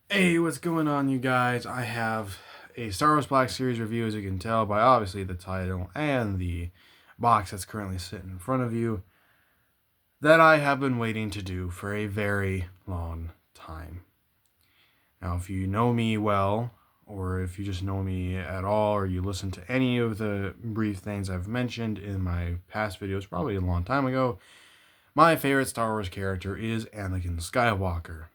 Hey, what's going on, you guys? I have a Star Wars Black Series review, as you can tell by obviously the title and the box that's currently sitting in front of you, that I have been waiting to do for a very long time. Now, if you know me well, or if you just know me at all, or you listen to any of the brief things I've mentioned in my past videos, probably a long time ago, my favorite Star Wars character is Anakin Skywalker.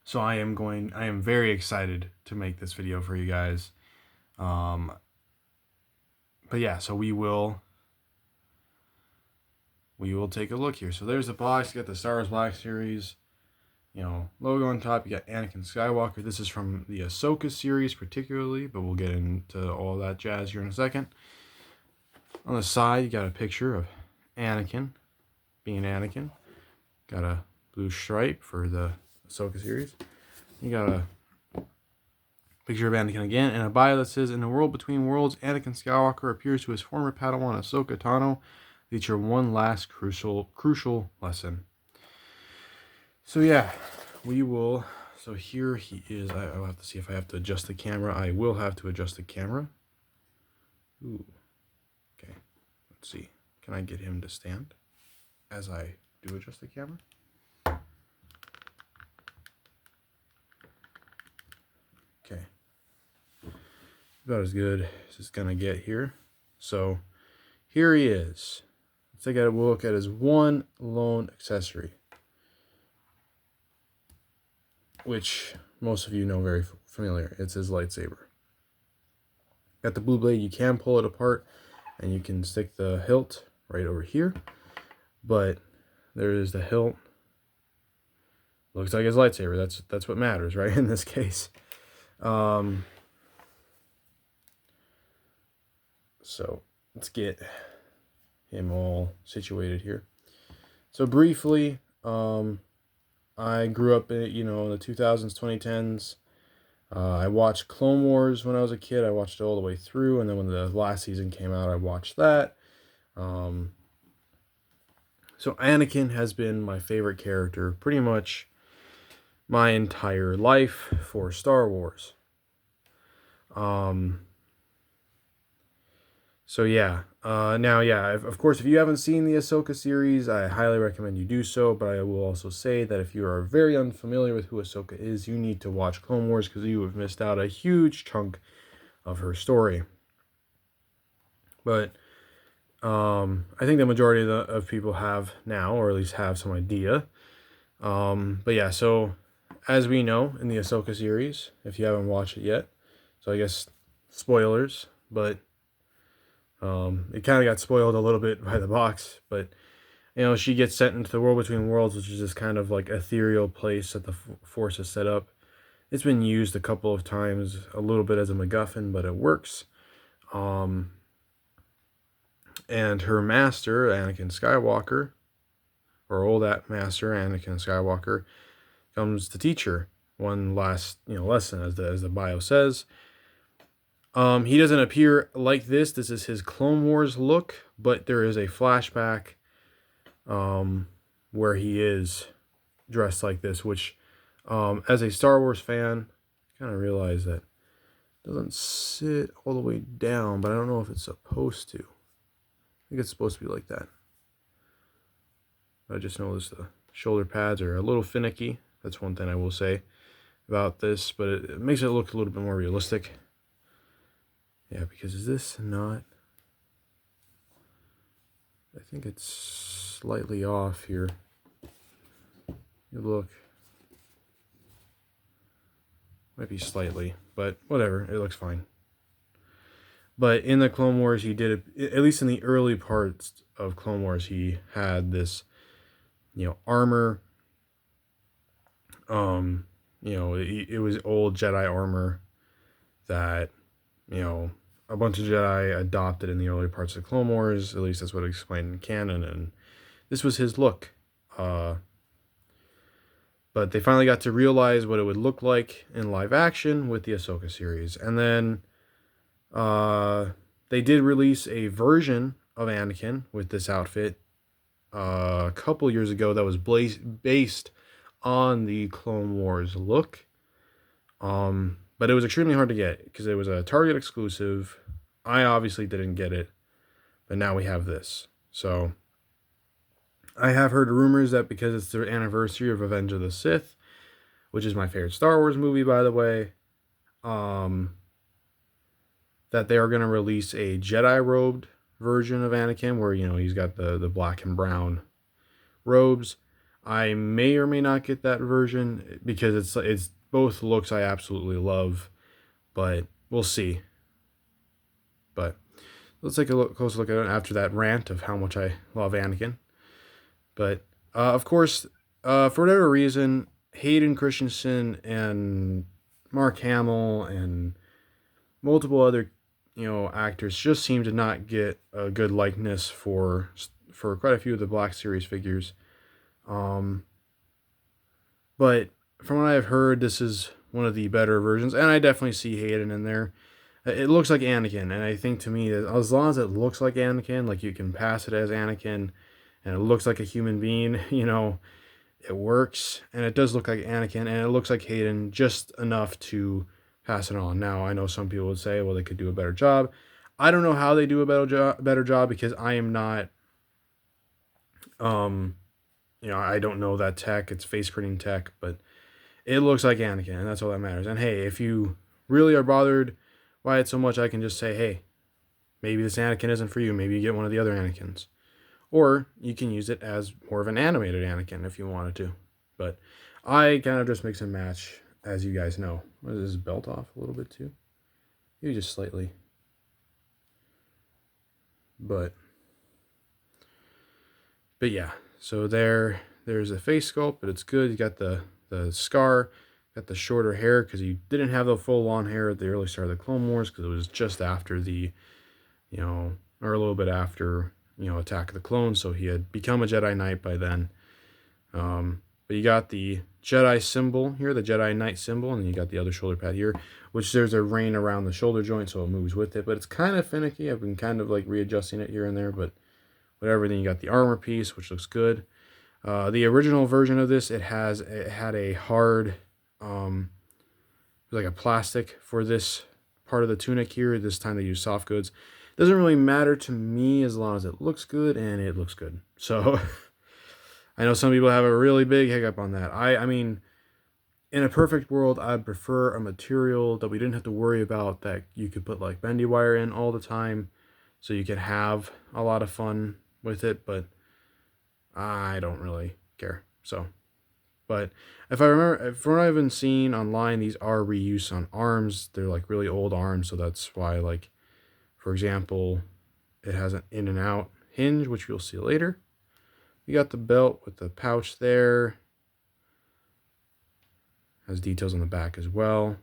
So I am very excited to make this video for you guys. Um, but yeah, so we will take a look here. So there's the box. You got the Star Wars Black Series, logo on top. You got Anakin Skywalker. This is from the Ahsoka series particularly, but we'll get into all that jazz here in a second. On the side, you got a picture of Anakin being Anakin. Got a blue stripe for the Ahsoka series. You got a picture of Anakin again, and a bio that says, "In the world between worlds, Anakin Skywalker appears to his former Padawan Ahsoka Tano, teach her one last crucial lesson." So yeah, we will. So here he is. I'll have to see if I have to adjust the camera. I will have to adjust the camera. Ooh. Okay. Let's see. Can I get him to stand as I do adjust the camera? Okay. About as good as it's gonna get here. So here he is. Let's take a look at his one lone accessory, which most of you know very familiar. It's his lightsaber. Got the blue blade. You can pull it apart, and you can stick the hilt right over here. But there is the hilt. Looks like his lightsaber. That's what matters, right? In this case. So let's get him all situated here. So briefly, I grew up in the 2000s, 2010s. I watched Clone Wars when I was a kid. I watched it all the way through, and then when the last season came out, I watched that. So Anakin has been my favorite character pretty much my entire life for Star Wars. So yeah, of course, if you haven't seen the Ahsoka series, I highly recommend you do so, but I will also say that if you are very unfamiliar with who Ahsoka is, you need to watch Clone Wars because you have missed out a huge chunk of her story. But I think the majority of people have now, or at least have some idea. But yeah, so as we know in the Ahsoka series, if you haven't watched it yet, so I guess spoilers, but it kind of got spoiled a little bit by the box, but she gets sent into the world between worlds, which is this kind of like ethereal place that the Force has set up. It's been used a couple of times, a little bit as a MacGuffin, but it works. And her master, Anakin Skywalker, or old master, Anakin Skywalker, comes to teach her one last, lesson, as the bio says. He doesn't appear like this. This is his Clone Wars look, but there is a flashback where he is dressed like this, which, as a Star Wars fan, I kind of realize that it doesn't sit all the way down, but I don't know if it's supposed to. I think it's supposed to be like that. I just noticed the shoulder pads are a little finicky. That's one thing I will say about this, but it makes it look a little bit more realistic. Yeah, because is this not... I think it's slightly off here. You look. Might be slightly, but whatever. It looks fine. But in the Clone Wars, he did it, at least in the early parts of Clone Wars, he had this, armor. It was old Jedi armor that, a bunch of Jedi adopted in the early parts of Clone Wars. At least that's what it explained in canon, and this was his look. But they finally got to realize what it would look like in live action with the Ahsoka series. And then they did release a version of Anakin with this outfit a couple years ago that was based on the Clone Wars look. But it was extremely hard to get because it was a Target exclusive. I obviously didn't get it, but now we have this. So I have heard rumors that because it's the anniversary of Revenge of the Sith, which is my favorite Star Wars movie, by the way, that they are going to release a Jedi robed version of Anakin where, he's got the black and brown robes. I may or may not get that version because it's both looks I absolutely love, but we'll see. But let's take a closer look at it after that rant of how much I love Anakin. But of course, for whatever reason, Hayden Christensen and Mark Hamill and multiple other actors just seem to not get a good likeness for quite a few of the Black Series figures. But from what I've heard, this is one of the better versions, and I definitely see Hayden in there. It looks like Anakin, and I think to me, that as long as it looks like Anakin, like you can pass it as Anakin, and it looks like a human being, it works, and it does look like Anakin, and it looks like Hayden just enough to pass it on. Now, I know some people would say, well, they could do a better job. I don't know how they do a better job because I am not, I don't know that tech. It's face printing tech, but it looks like Anakin, and that's all that matters. And hey, if you really are bothered by it so much, I can just say, hey, maybe this Anakin isn't for you. Maybe you get one of the other Anakins. Or you can use it as more of an animated Anakin if you wanted to. But I kind of just mix and match, as you guys know. What is this belt off a little bit too? You just slightly. But yeah, so there's a face sculpt, but it's good. You got the scar, got the shorter hair because you didn't have the full long hair at the early start of the Clone Wars because it was just after the, or a little bit after, Attack of the Clones, so he had become a Jedi Knight by then. But you got the Jedi symbol here, the Jedi Knight symbol, and then you got the other shoulder pad here, which there's a rein around the shoulder joint, so it moves with it, but it's kind of finicky. I've been kind of like readjusting it here and there, but whatever. Then you got the armor piece, which looks good. The original version of this, it had a hard, like a plastic for this part of the tunic here. This time they use soft goods. Doesn't really matter to me as long as it looks good, and it looks good. So I know some people have a really big hiccup on that. I mean, in a perfect world, I'd prefer a material that we didn't have to worry about, that you could put like bendy wire in all the time, so you could have a lot of fun with it, but I don't really care. So, but if I remember, from what I've been seeing online, these are reuse on arms. They're like really old arms, so that's why, like, for example, it has an in and out hinge, which you'll see later. You got the belt with the pouch there. Has details on the back as well.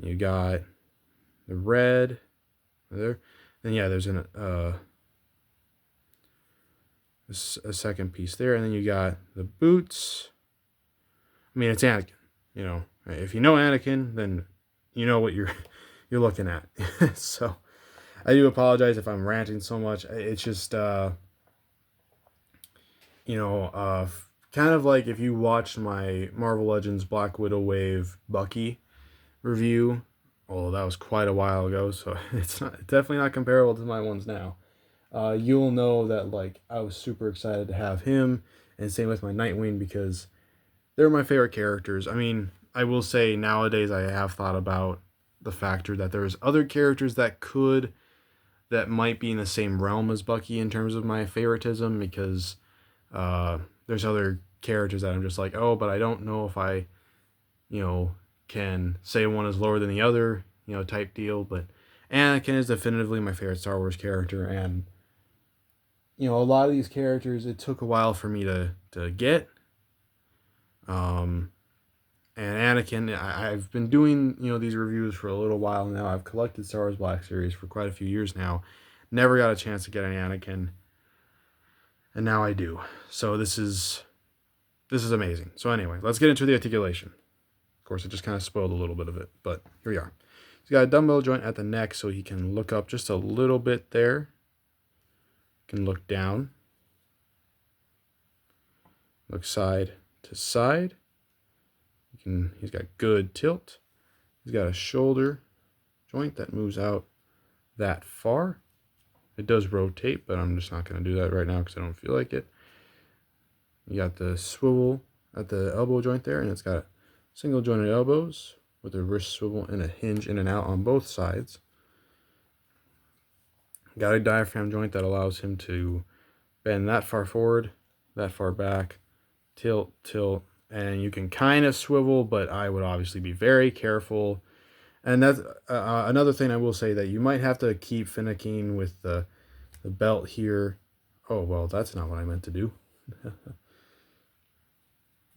You got the red there. Then yeah, there's a second piece there, and then you got the boots. I mean, it's Anakin. If you know Anakin, then you know what you're looking at. So I do apologize if I'm ranting so much. It's just kind of like if you watched my Marvel Legends Black Widow Wave Bucky review. Although that was quite a while ago, so it's definitely not comparable to my ones now. You'll know that, like, I was super excited to have him, and same with my Nightwing, because they're my favorite characters. I mean, I will say nowadays I have thought about the factor that there's other characters that might be in the same realm as Bucky in terms of my favoritism, because there's other characters that I'm just like, oh, but I don't know if I, can say one is lower than the other, type deal. But Anakin is definitively my favorite Star Wars character, and a lot of these characters, it took a while for me to get. And Anakin, I've been doing, these reviews for a little while now. I've collected Star Wars Black Series for quite a few years now. Never got a chance to get an Anakin, and now I do. So this is amazing. So anyway, let's get into the articulation. Of course, I just kind of spoiled a little bit of it, but here we are. He's got a dumbbell joint at the neck, so he can look up just a little bit there. Can look down. Look side to side. He's got good tilt. He's got a shoulder joint that moves out that far. It does rotate, but I'm just not going to do that right now because I don't feel like it. You got the swivel at the elbow joint there, and it's got single jointed elbows with a wrist swivel and a hinge in and out on both sides. Got a diaphragm joint that allows him to bend that far forward, that far back, tilt, and you can kind of swivel, but I would obviously be very careful. And that's another thing I will say, that you might have to keep finicking with the belt here. Oh, well, that's not what I meant to do.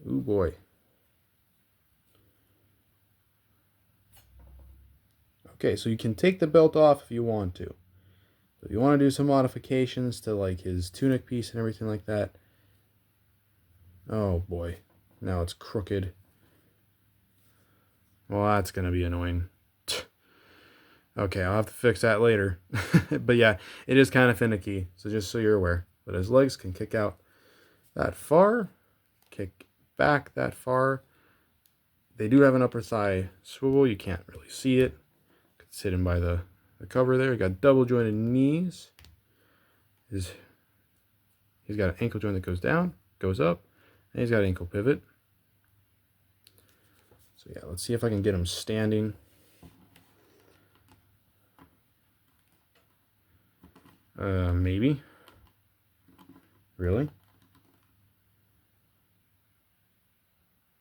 Ooh, boy. Okay, so you can take the belt off if you want to. If you want to do some modifications to like his tunic piece and everything like that. Oh, boy. Now it's crooked. Well, that's going to be annoying. Okay, I'll have to fix that later. But yeah, it is kind of finicky, so just so you're aware. But his legs can kick out that far, kick back that far. They do have an upper thigh swivel. You can't really see it. It's hidden by the cover there. You got double jointed knees. He's got an ankle joint that goes down, goes up, and he's got an ankle pivot. So yeah, let's see if I can get him standing. Maybe. Really?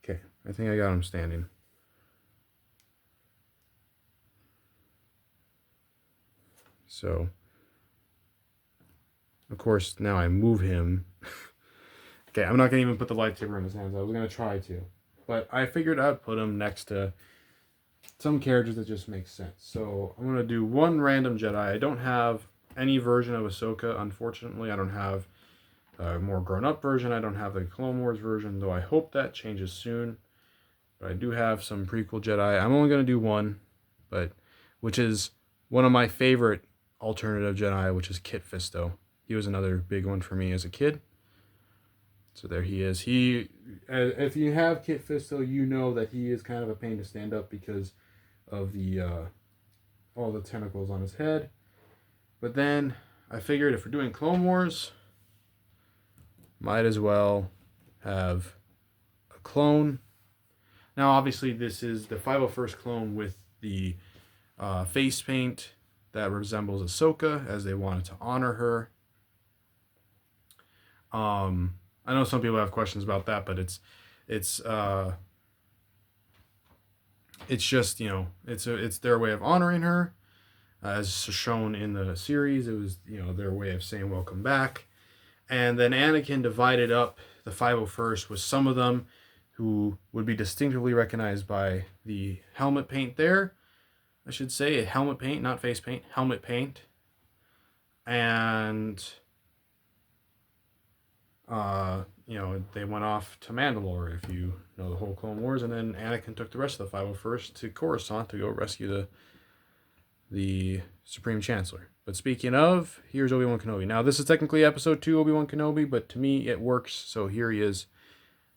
Okay, I think I got him standing. So, of course, now I move him. Okay, I'm not going to even put the lightsaber in his hands. I was going to try to. But I figured I'd put him next to some characters that just make sense. So, I'm going to do one random Jedi. I don't have any version of Ahsoka, unfortunately. I don't have a more grown-up version. I don't have the Clone Wars version, though I hope that changes soon. But I do have some prequel Jedi. I'm only going to do one, which is one of my favorite alternative Jedi, which is Kit Fisto. He was another big one for me as a kid. So there he is. If you have Kit Fisto, you know that he is kind of a pain to stand up because of the all the tentacles on his head. But then I figured if we're doing Clone Wars, might as well have a clone. Now, obviously, this is the 501st clone with the face paint that resembles Ahsoka, as they wanted to honor her. I know some people have questions about that, but it's just, it's their way of honoring her. As shown in the series, it was, their way of saying welcome back. And then Anakin divided up the 501st with some of them who would be distinctively recognized by the helmet paint there. I should say helmet paint, not face paint, helmet paint. And, they went off to Mandalore, if you know the whole Clone Wars. And then Anakin took the rest of the 501st to Coruscant to go rescue the Supreme Chancellor. But speaking of, here's Obi-Wan Kenobi. Now, this is technically episode 2 Obi-Wan Kenobi, but to me, it works. So here he is.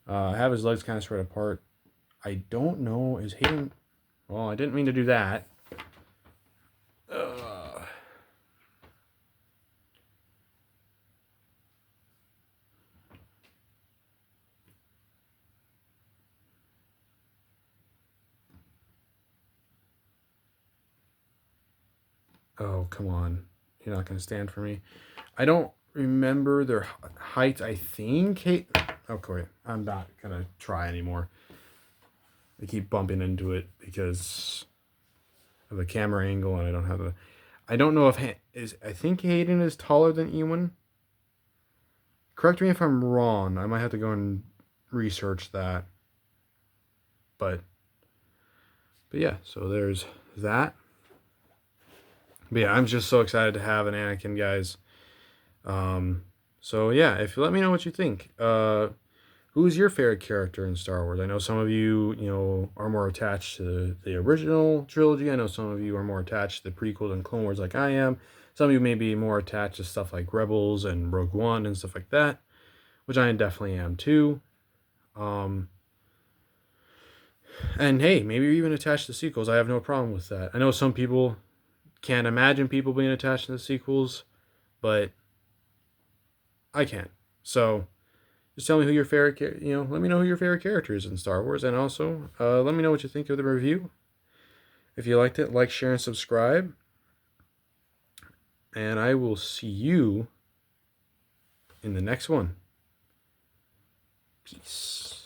I have his legs kind of spread apart. I don't know, is Hayden... Well, I didn't mean to do that. Oh, come on. You're not going to stand for me. I don't remember their heights. I think... Okay, I'm not going to try anymore. I keep bumping into it because of the camera angle, and I don't have a... I don't know if... I think Hayden is taller than Ewan. Correct me if I'm wrong. I might have to go and research that. But yeah, so there's that. But yeah, I'm just so excited to have an Anakin, guys. So yeah, if you let me know what you think. Who's your favorite character in Star Wars? I know some of you, are more attached to the original trilogy. I know some of you are more attached to the prequels and Clone Wars like I am. Some of you may be more attached to stuff like Rebels and Rogue One and stuff like that, which I definitely am too. And hey, maybe you're even attached to sequels. I have no problem with that. I know some people can't imagine people being attached to the sequels, but I can. So just tell me who your favorite, let me know who your favorite character is in Star Wars, and also let me know what you think of the review. If you liked it, like, share, and subscribe. And I will see you in the next one. Peace.